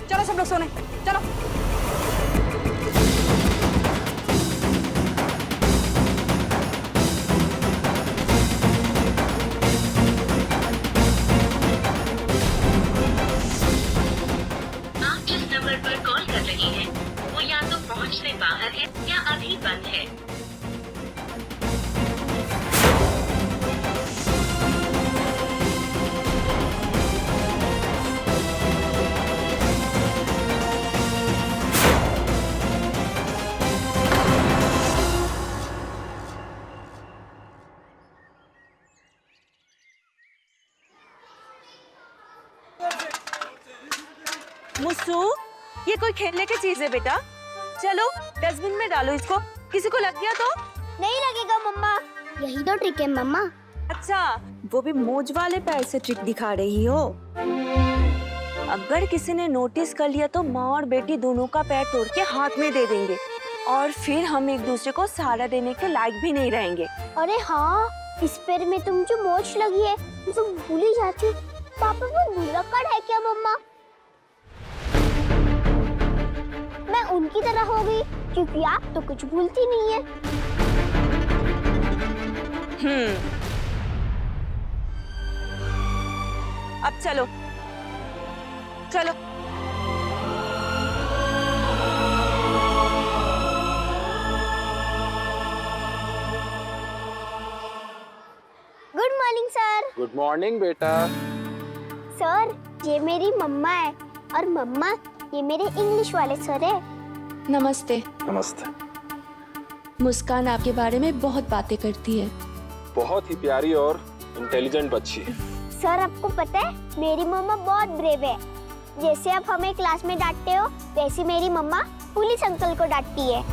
F: चलो सब लोग सोने, चलो।
T: आप जिस नंबर पर कॉल कर रही हैं, वो या तो पहुंच से बाहर है या अभी बंद है।
E: मुसू, ये कोई खेलने की चीज है बेटा? चलो डस्टबिन में डालो इसको। किसी को लग गया तो?
C: नहीं लगेगा मम्मा, यही तो ट्रिक है मम्मा।
E: अच्छा, वो भी मोज वाले पैर से ट्रिक दिखा रही हो। अगर किसी ने नोटिस कर लिया तो माँ और बेटी दोनों का पैर तोड़ के हाथ में दे देंगे और फिर हम एक दूसरे को सहारा देने के लायक भी नहीं रहेंगे।
C: अरे हाँ, इस पैर में तुम जो मोच लगी है तुम भूल ही जाती। पापा वो भुलक्कड़ है क्या मम्मा? मैं उनकी तरह हो गई क्योंकि आप तो कुछ भूलती नहीं है।
E: अब चलो चलो।
C: Good morning sir.
O: Good morning बेटा।
C: सर, ये मेरी मम्मा है और मम्मा ये मेरे इंग्लिश वाले सर है।
E: नमस्ते।
O: नमस्ते।
E: मुस्कान आपके बारे में बहुत बातें करती है।
O: बहुत ही प्यारी और इंटेलिजेंट बच्ची है।
C: सर आपको पता है मेरी मम्मा बहुत ब्रेव है। जैसे आप हमें क्लास में डांटते हो वैसे मेरी मम्मा पुलिस अंकल को डांटती है।